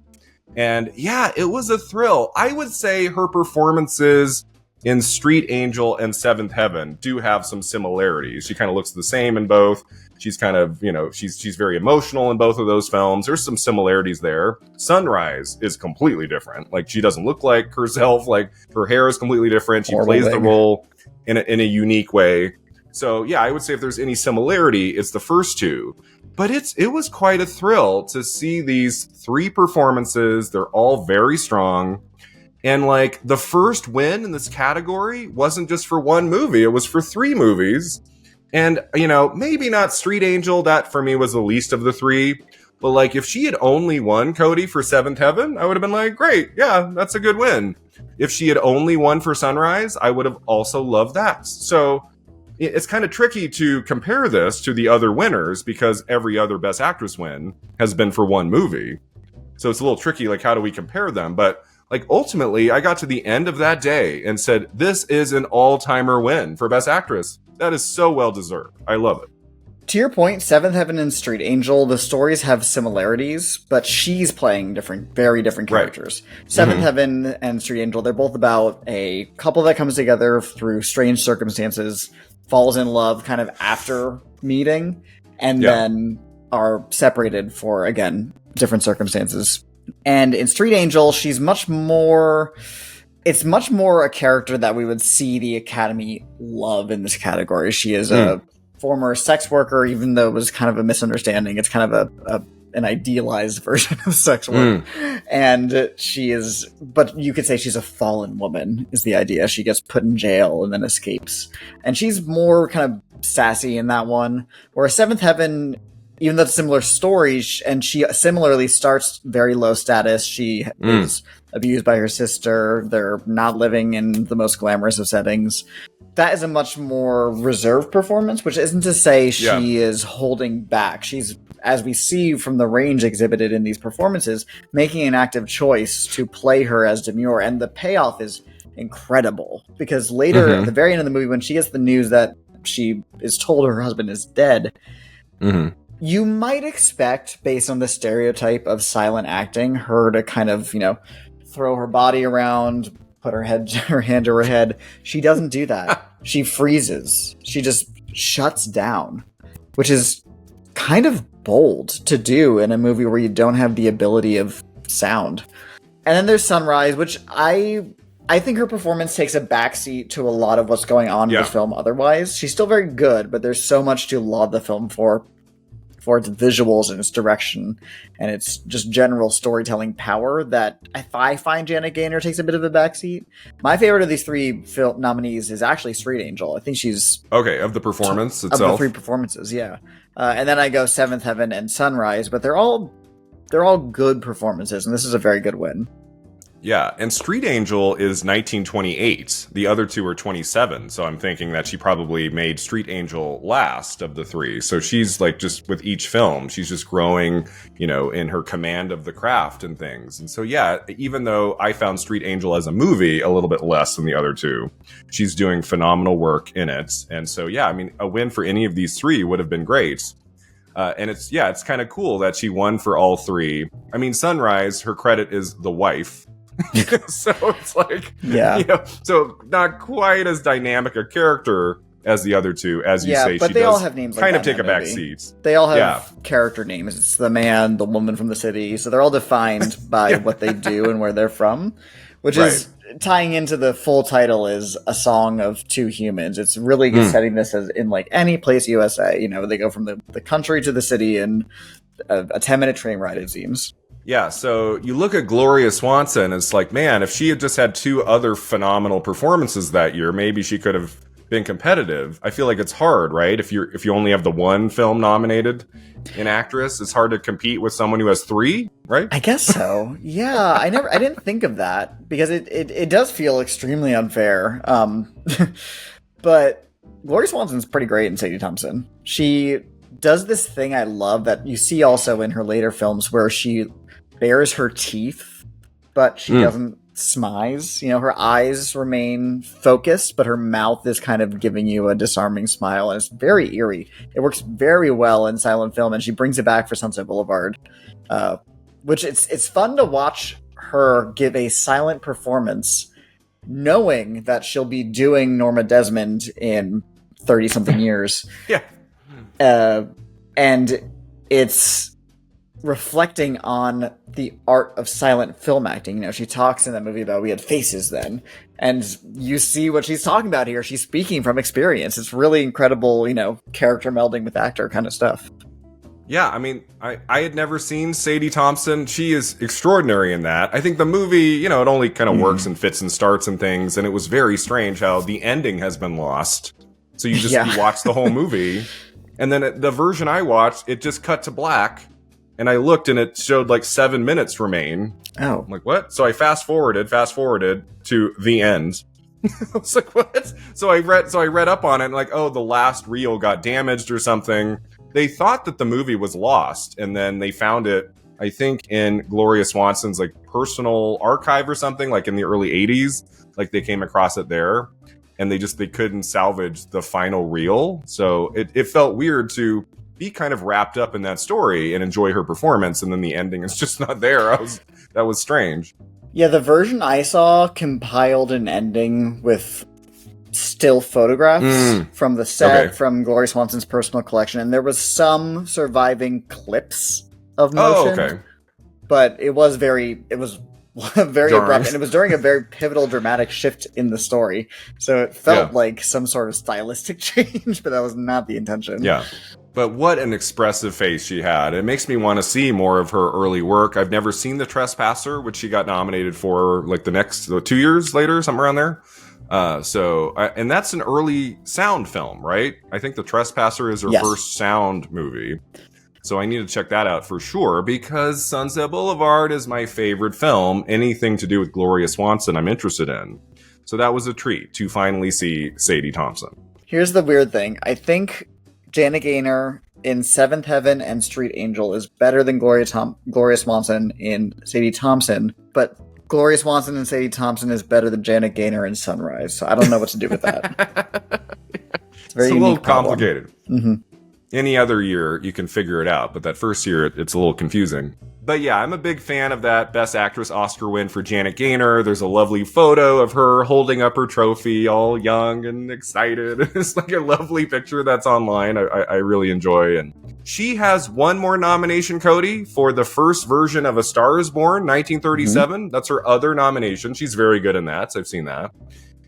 And yeah, it was a thrill. I would say her performances in Street Angel and Seventh Heaven do have some similarities. She kind of looks the same in both. She's kind of, she's very emotional in both of those films. There's some similarities there. Sunrise is completely different. Like, she doesn't look like herself. Like, her hair is completely different. She plays the role in a unique way. So yeah, I would say if there's any similarity, it's the first 2. But it was quite a thrill to see these 3 performances. They're all very strong. And like, the first win in this category wasn't just for 1 movie, it was for 3 movies. And, maybe not Street Angel, that for me was the least of the 3. But like, if she had only won, Cody, for Seventh Heaven, I would have been like, great, yeah, that's a good win. If she had only won for Sunrise, I would have also loved that. So it's kind of tricky to compare this to the other winners because every other Best Actress win has been for 1 movie. So it's a little tricky, like, how do we compare them? But like, ultimately, I got to the end of that day and said, this is an all-timer win for Best Actress. That is so well-deserved. I love it. To your point, Seventh Heaven and Street Angel, the stories have similarities, but she's playing very different characters. Right. Seventh Heaven and Street Angel, they're both about a couple that comes together through strange circumstances, falls in love kind of after meeting, and then are separated for, again, different circumstances. And in Street Angel, it's much more a character that we would see the Academy love in this category. She is a former sex worker, even though it was kind of a misunderstanding. It's kind of an idealized version of sex work. And but you could say she's a fallen woman, is the idea. She gets put in jail and then escapes. And she's more kind of sassy in that one. Whereas Seventh Heaven, even though it's similar stories, and she similarly starts very low status. She is abused by her sister. They're not living in the most glamorous of settings. That is a much more reserved performance, which isn't to say she is holding back. She's, as we see from the range exhibited in these performances, making an active choice to play her as demure. And the payoff is incredible, because later, at the very end of the movie, when she gets the news that she is told her husband is dead, you might expect, based on the stereotype of silent acting, her to kind of, throw her body around, put her hand to her head. She doesn't do that. She freezes. She just shuts down, which is kind of bold to do in a movie where you don't have the ability of sound. And then there's Sunrise, which I think her performance takes a backseat to a lot of what's going on in the film otherwise. She's still very good, but there's so much to laud the film for its visuals and its direction and its just general storytelling power, that I find Janet Gaynor takes a bit of a backseat. My favorite of these 3 film nominees is actually Street Angel. I think she's... Okay, of the performance itself? Of the 3 performances, yeah. And then I go Seventh Heaven and Sunrise, but they're all good performances, and this is a very good win. Yeah, and Street Angel is 1928. The other two are 27. So I'm thinking that she probably made Street Angel last of the three. So she's like, just with each film, she's just growing, in her command of the craft and things. And so, yeah, even though I found Street Angel as a movie a little bit less than the other two, she's doing phenomenal work in it. And so, yeah, I mean, a win for any of these three would have been great. And it's kind of cool that she won for all three. I mean, Sunrise, her credit is the wife. So it's like, so not quite as dynamic a character as the other two, as you say. But she they does all have names kind like of that take a back seat. They all have character names. It's the man, the woman from the city. So they're all defined by what they do and where they're from, which is tying into the full title is A Song of Two Humans. It's really setting this as in like any place USA. They go from the country to the city in a 10-minute train ride, it seems. Yeah, so you look at Gloria Swanson, it's like, man, if she had just had two other phenomenal performances that year, maybe she could have been competitive. I feel like it's hard, right? If you only have the one film nominated in actress, it's hard to compete with someone who has three, right? I guess so. Yeah, I didn't think of that because it does feel extremely unfair. But Gloria Swanson's pretty great in Sadie Thompson. She does this thing I love that you see also in her later films where she bares her teeth, but she doesn't smize. Her eyes remain focused, but her mouth is kind of giving you a disarming smile, and it's very eerie. It works very well in silent film, and she brings it back for Sunset Boulevard, which it's fun to watch her give a silent performance, knowing that she'll be doing Norma Desmond in 30-something years. Yeah. And it's reflecting on the art of silent film acting. She talks in that movie about we had faces then, and you see what she's talking about here. She's speaking from experience. It's really incredible, character melding with actor kind of stuff. Yeah, I mean, I had never seen Sadie Thompson. She is extraordinary in that. I think the movie, it only kind of works and fits and starts and things, and it was very strange how the ending has been lost. So you just you watch the whole movie, and then the version I watched, it just cut to black. And I looked and it showed like 7 minutes remain. Oh. I'm like, what? So I fast forwarded to the end. I was like, what? So I read up on it and like, oh, the last reel got damaged or something. They thought that the movie was lost, and then they found it, I think, in Gloria Swanson's like personal archive or something, like in the early 80s. Like they came across it there, and they couldn't salvage the final reel. So it felt weird to be kind of wrapped up in that story and enjoy her performance, and then the ending is just not there. That was strange. Yeah, the version I saw compiled an ending with still photographs from the set, from Gloria Swanson's personal collection, and there was some surviving clips of motion. But it was very abrupt, and it was during a very pivotal dramatic shift in the story. So it felt like some sort of stylistic change, but that was not the intention. Yeah. But what an expressive face she had. It makes me want to see more of her early work. I've never seen The Trespasser, which she got nominated for like the next 2 years later, somewhere around there. And that's an early sound film, right? I think The Trespasser is her first sound movie. So I need to check that out for sure, because Sunset Boulevard is my favorite film. Anything to do with Gloria Swanson I'm interested in. So that was a treat to finally see Sadie Thompson. Here's the weird thing. I think Janet Gaynor in Seventh Heaven and Street Angel is better than Gloria Swanson in Sadie Thompson, but Gloria Swanson and Sadie Thompson is better than Janet Gaynor in Sunrise. So I don't know what to do with that. It's a little complicated. Any other year, you can figure it out, but that first year, it's a little confusing. But yeah, I'm a big fan of that Best Actress Oscar win for Janet Gaynor. There's a lovely photo of her holding up her trophy, all young and excited. It's like a lovely picture that's online. I really enjoy. And she has one more nomination, Cody, for the first version of A Star is Born, 1937. That's her other nomination. She's very good in that, so I've seen that.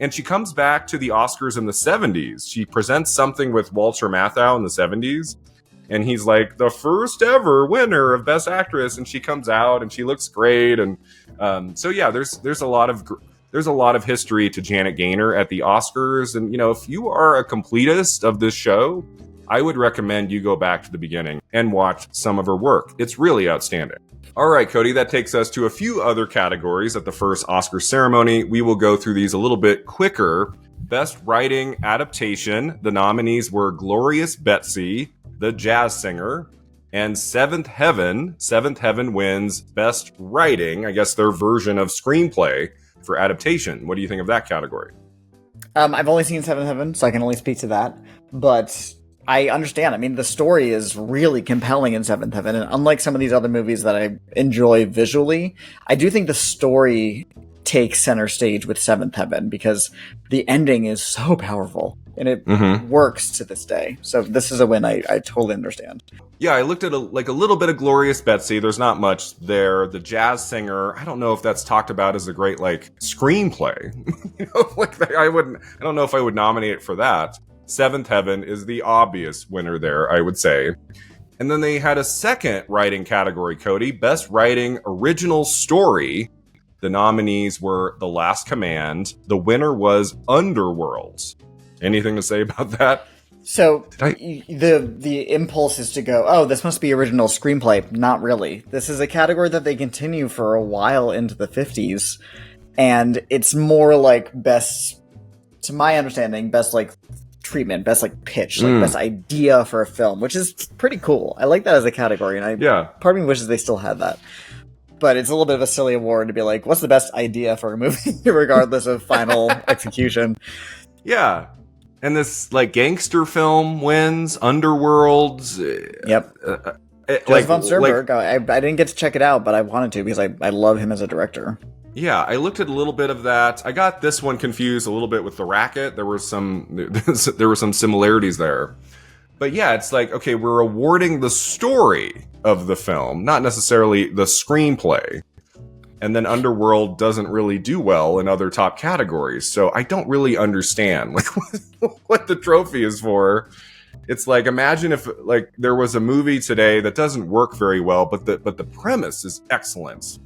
And she comes back to the Oscars in the 70s. She presents something with Walter Matthau in the 70s. And he's like the first ever winner of Best Actress. And she comes out and she looks great. And so, yeah, there's a lot of there's a lot of history to Janet Gaynor at the Oscars. And, if you are a completist of this show, I would recommend you go back to the beginning and watch some of her work. It's really outstanding. All right, Cody, that takes us to a few other categories at the first Oscar ceremony. We will go through these a little bit quicker. Best Writing Adaptation. The nominees were Glorious Betsy, The Jazz Singer, and Seventh Heaven. Seventh Heaven wins Best Writing, I guess their version of screenplay for adaptation. What do you think of that category? I've only seen Seventh Heaven, so I can only speak to that. But I understand. I mean, the story is really compelling in Seventh Heaven, and unlike some of these other movies that I enjoy visually, I do think the story takes center stage with Seventh Heaven because the ending is so powerful, and it works to this day. So this is a win I totally understand. Yeah, I looked at a little bit of Glorious Betsy. There's not much there. The Jazz Singer, I don't know if that's talked about as a great screenplay. I don't know if I would nominate it for that. Seventh Heaven is the obvious winner there, I would say. And then they had a second writing category, Cody, Best Writing Original Story. The nominees were The Last Command. The winner was Underworld. Anything to say about that? So the impulse is to go, oh, this must be original screenplay. Not really. This is a category that they continue for a while into the 50s. And it's more like best, to my understanding, best treatment, best pitch, best idea for a film, which is pretty cool. I like that as a category, and part of me wishes they still had that. But it's a little bit of a silly award to be like, what's the best idea for a movie, regardless of final execution. Yeah. And this gangster film wins, Underworld. Yep. Joseph von Sternberg. I didn't get to check it out, but I wanted to because I love him as a director. Yeah, I looked at a little bit of that. I got this one confused a little bit with The Racket. There were some similarities there. But yeah, it's okay, we're awarding the story of the film, not necessarily the screenplay. And then Underworld doesn't really do well in other top categories. So I don't really understand what the trophy is for. It's imagine if there was a movie today that doesn't work very well, but the premise is excellent.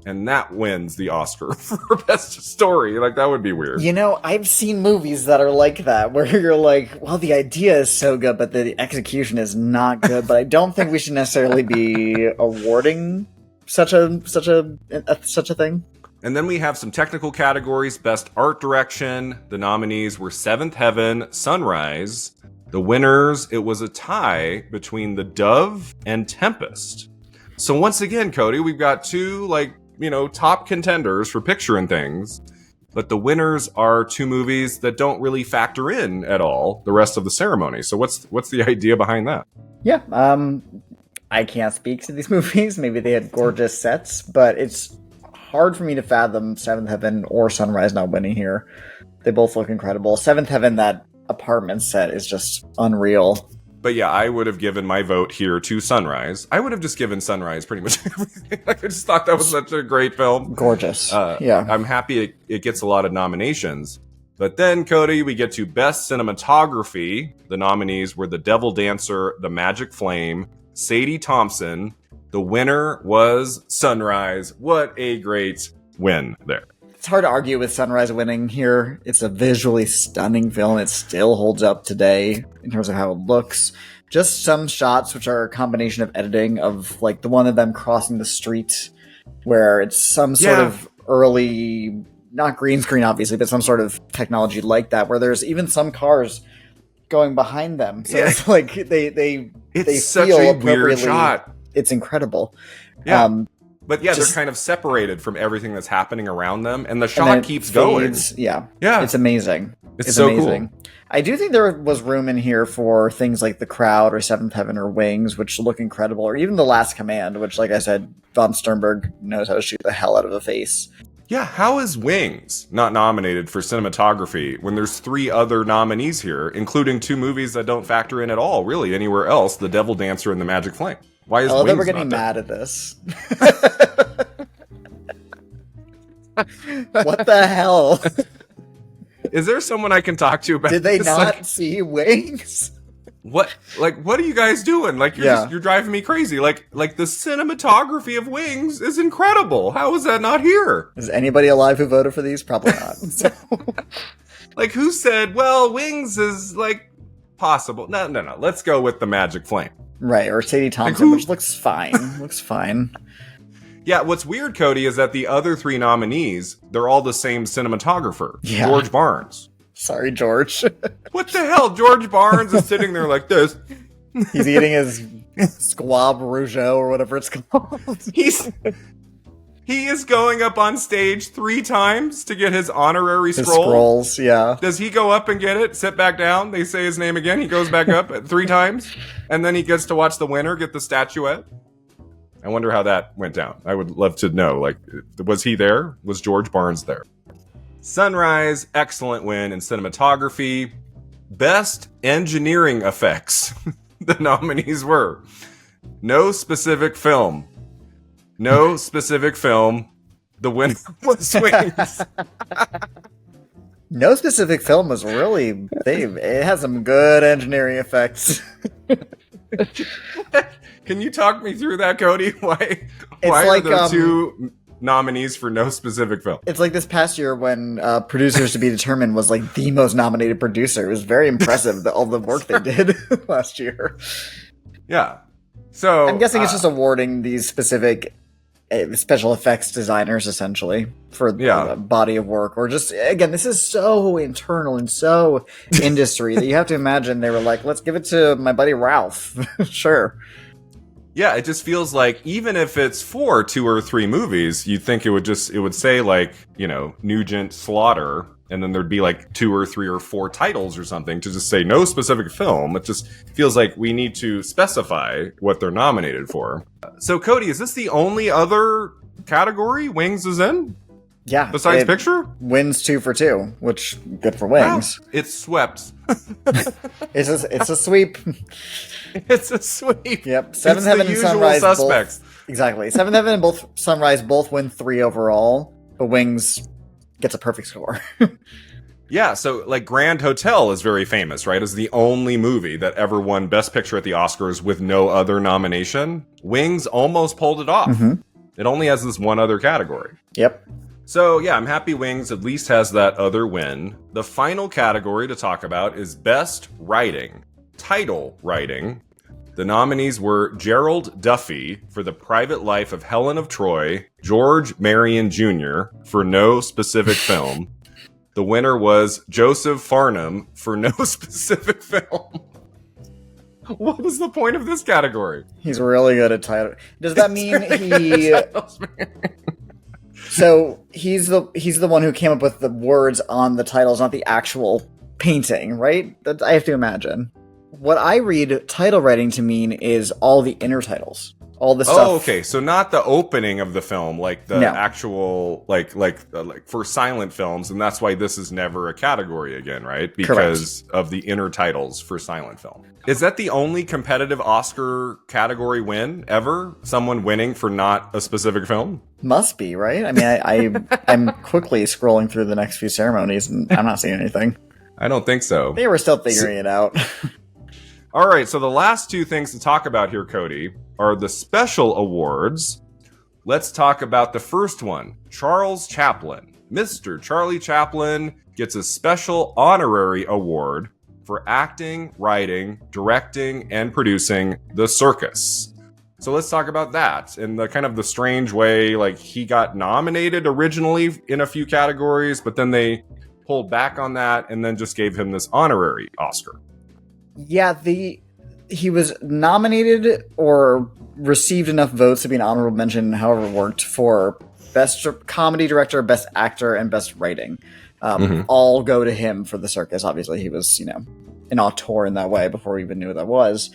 And that wins the Oscar for Best Story. That would be weird. I've seen movies that are like that, where you're well, the idea is so good, but the execution is not good. But I don't think we should necessarily be awarding such a thing. And then we have some technical categories. Best Art Direction. The nominees were Seventh Heaven, Sunrise. The winners, it was a tie between The Dove and Tempest. So once again, Cody, we've got two top contenders for picture and things, but the winners are two movies that don't really factor in at all the rest of the ceremony. So what's the idea behind that? Yeah, I can't speak to these movies. Maybe they had gorgeous sets, but it's hard for me to fathom Seventh Heaven or Sunrise not winning here. They both look incredible. Seventh Heaven, that apartment set is just unreal. But yeah, I would have given my vote here to Sunrise. I would have just given Sunrise pretty much everything. I just thought that was such a great film. Gorgeous. Yeah. I'm happy it gets a lot of nominations. But then, Cody, we get to Best Cinematography. The nominees were The Devil Dancer, The Magic Flame, Sadie Thompson. The winner was Sunrise. What a great win there. It's hard to argue with Sunrise winning here. It's a visually stunning film. It still holds up today in terms of how it looks. Just some shots, which are a combination of editing of the one of them crossing the street, where it's some sort of early, not green screen obviously, but some sort of technology like that, where there's even some cars going behind them. So it's they such feel a weird shot. It's incredible. Yeah. But yeah, they're kind of separated from everything that's happening around them, and the shot keeps going. Yeah. It's amazing. It's so amazing. Cool. I do think there was room in here for things like The Crowd or Seventh Heaven or Wings, which look incredible, or even The Last Command, which, like I said, von Sternberg knows how to shoot the hell out of a face. Yeah, how is Wings not nominated for cinematography when there's 3 other nominees here, including 2 movies that don't factor in at all, really, anywhere else, The Devil Dancer and The Magic Flame? Why is Wings we're getting mad at this. What the hell? Is there someone I can talk to about Did they this? not see Wings? what are you guys doing? Like you're driving me crazy. Like the cinematography of Wings is incredible. How is that not here? Is anybody alive who voted for these? Probably not. So. Like, who said, well, Wings is like possible? No. Let's go with the Magic Flame. Right, or Sadie Thompson, which looks fine. Looks fine. Yeah, what's weird, Cody, is that the other 3 nominees, they're all the same cinematographer, George Barnes. Sorry, George. What the hell? George Barnes is sitting there like this. He's eating his squab rougeau or whatever it's called. He is going up on stage 3 times to get his honorary scroll. Scrolls, yeah. Does he go up and get it, sit back down, they say his name again, he goes back up 3 times, and then he gets to watch the winner get the statuette? I wonder how that went down. I would love to know. Like, was he there? Was George Barnes there? Sunrise, excellent win in cinematography. Best engineering effects. The nominees were no specific film. No specific film. The winner was Wings. No specific film was really... It has some good engineering effects. Can you talk me through that, Cody? Why are there 2 nominees for no specific film? It's like this past year when Producers to Be Determined was like the most nominated producer. It was very impressive, all the work they did last year. Yeah. So I'm guessing it's just awarding these specific special effects designers, essentially, for the body of work. Or just, again, this is so internal and so industry that you have to imagine they were like, let's give it to my buddy Ralph. Sure. Yeah, it just feels like even if it's for 2 or 3 movies, you'd think it would say like, Nugent Slaughter, and then there'd be like 2 or 3 or 4 titles or something to just say no specific film. It just feels like we need to specify what they're nominated for. So Cody, is this the only other category Wings is in? Yeah. Besides picture? Wins 2 for 2, which good for Wings. Wow, it's swept. It's a sweep. It's a sweep. Yep. Seventh Heaven and Sunrise suspects. Exactly. Seventh Heaven and Sunrise both win 3 overall, but Wings gets a perfect score. Yeah, so like Grand Hotel is very famous, right? It's the only movie that ever won Best Picture at the Oscars with no other nomination. Wings almost pulled it off. Mm-hmm. It only has this one other category. Yep. So yeah, I'm happy Wings at least has that other win. The final category to talk about is Best Writing. Title writing. The nominees were Gerald Duffy for The Private Life of Helen of Troy, George Marion Jr. for no specific film. The winner was Joseph Farnham for no specific film. What is the point of this category? He's really good at title. Does that mean he... So he's the one who came up with the words on the titles, not the actual painting, right? That I have to imagine. What I read title writing to mean is all the inner titles. All the stuff. Oh, okay. So not the opening of the film, like the actual, like for silent films, and that's why this is never a category again, right? Because of the inner titles for silent film. Is that the only competitive Oscar category win ever? Someone winning for not a specific film? Must be, right? I mean, I'm quickly scrolling through the next few ceremonies, and I'm not seeing anything. I don't think so. They were still figuring it out. All right, so the last 2 things to talk about here, Cody, are the special awards. Let's talk about the first one, Charles Chaplin. Mr. Charlie Chaplin gets a special honorary award for acting, writing, directing, and producing The Circus. So let's talk about that in the kind of the strange way, like he got nominated originally in a few categories, but then they pulled back on that and then just gave him this honorary Oscar. Yeah, he was nominated or received enough votes to be an honorable mention, however it worked, for Best Comedy Director, Best Actor, and Best Writing. All go to him for The Circus. Obviously, he was, an auteur in that way before we even knew what that was.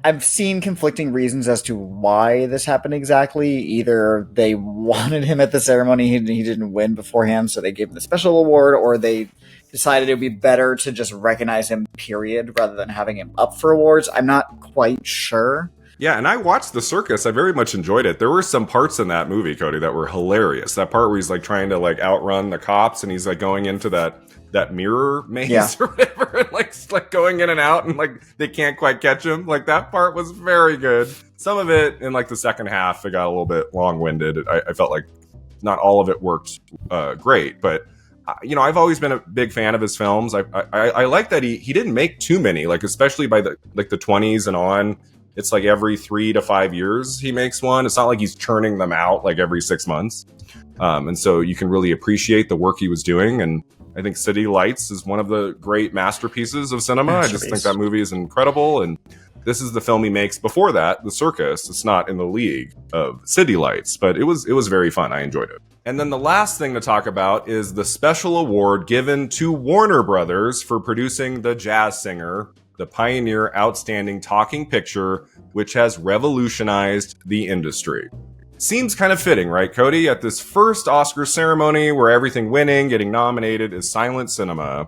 I've seen conflicting reasons as to why this happened exactly. Either they wanted him at the ceremony, he didn't win beforehand, so they gave him the special award, or they decided it would be better to just recognize him, period, rather than having him up for awards. I'm not quite sure. Yeah, and I watched The Circus. I very much enjoyed it. There were some parts in that movie, Cody, that were hilarious. That part where he's like trying to like outrun the cops and he's like going into that that mirror maze or whatever, and like going in and out, and like they can't quite catch him. Like that part was very good. Some of it in like the second half, it got a little bit long-winded. I felt like not all of it worked great, but I've always been a big fan of his films. I like that he didn't make too many, like especially by the 20s and on. It's like every 3 to 5 years he makes one. It's not like he's churning them out like every 6 months. And so you can really appreciate the work he was doing. And I think City Lights is one of the great masterpieces of cinema. I just think that movie is incredible. And this is the film he makes before that, The Circus. It's not in the league of City Lights, but it was very fun. I enjoyed it. And then the last thing to talk about is the special award given to Warner Brothers for producing The Jazz Singer, the pioneer outstanding talking picture, which has revolutionized the industry. Seems kind of fitting, right, Cody? At this first Oscar ceremony where everything winning, getting nominated is silent cinema,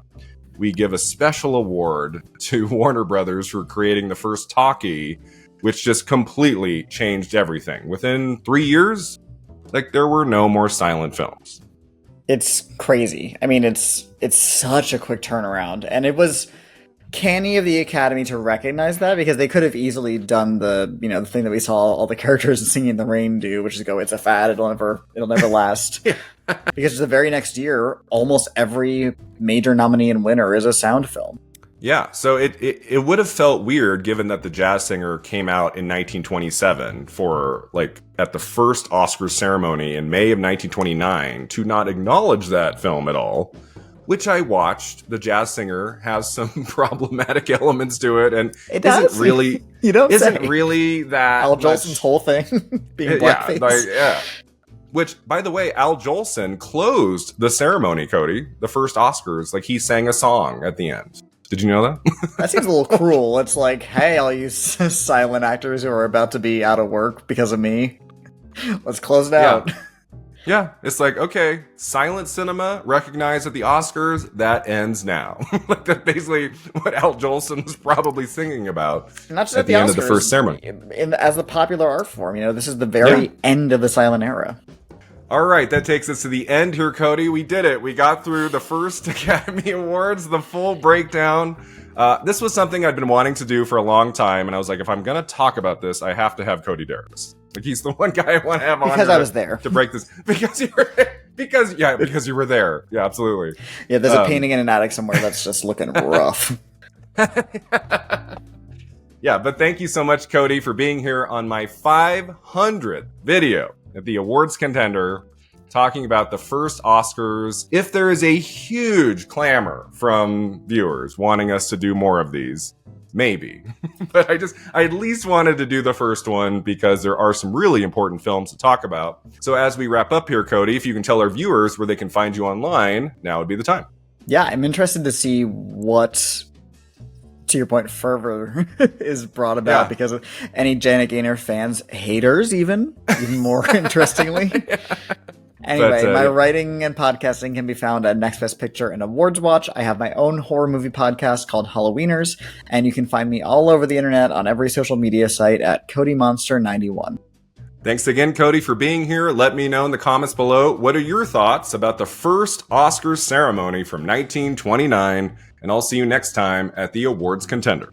we give a special award to Warner Brothers for creating the first talkie, which just completely changed everything. Within 3 years, like there were no more silent films. It's crazy. I mean, it's such a quick turnaround, and it was canny of the Academy to recognize that, because they could have easily done the thing that we saw all the characters in Singing in the Rain do, which is go, it's a fad, it'll never last. Because the very next year, almost every major nominee and winner is a sound film. Yeah, so it would have felt weird given that The Jazz Singer came out in 1927 for like at the first Oscar ceremony in May of 1929 to not acknowledge that film at all. Which I watched. The Jazz Singer has some problematic elements to it, and it does. Isn't really that Al Jolson's whole thing being blackface. Which, by the way, Al Jolson closed the ceremony, Cody, the first Oscars. Like he sang a song at the end. Did you know that? That seems a little cruel. It's like, hey, all you silent actors who are about to be out of work because of me, let's close it out. Yeah, it's like, okay, silent cinema recognized at the Oscars, that ends now. Like that's basically what Al Jolson was probably singing about. Not just at the end of the first ceremony. As the popular art form, this is the very end of the silent era. All right, that takes us to the end here, Cody. We did it. We got through the first Academy Awards, the full breakdown. This was something I'd been wanting to do for a long time, and I was like, if I'm going to talk about this, I have to have Cody Dericks. Like he's the one guy I want to have on because I was there to break this because you were because you were there. Yeah, absolutely. Yeah, there's a painting in an attic somewhere that's just looking rough. Yeah, but thank you so much, Cody, for being here on my 500th video at the Awards Contender, talking about the first Oscars. If there is a huge clamor from viewers wanting us to do more of these, maybe. But I at least wanted to do the first one because there are some really important films to talk about. So as we wrap up here, Cody, if you can tell our viewers where they can find you online, now would be the time. Yeah, I'm interested to see what, to your point, fervor is brought about because of any Janet Gaynor fans, haters even more interestingly. Anyway, my writing and podcasting can be found at Next Best Picture and Awards Watch. I have my own horror movie podcast called Halloweeners, and you can find me all over the internet on every social media site at CodyMonster91. Thanks again, Cody, for being here. Let me know in the comments below, what are your thoughts about the first Oscars ceremony from 1929? And I'll see you next time at the Awards Contender.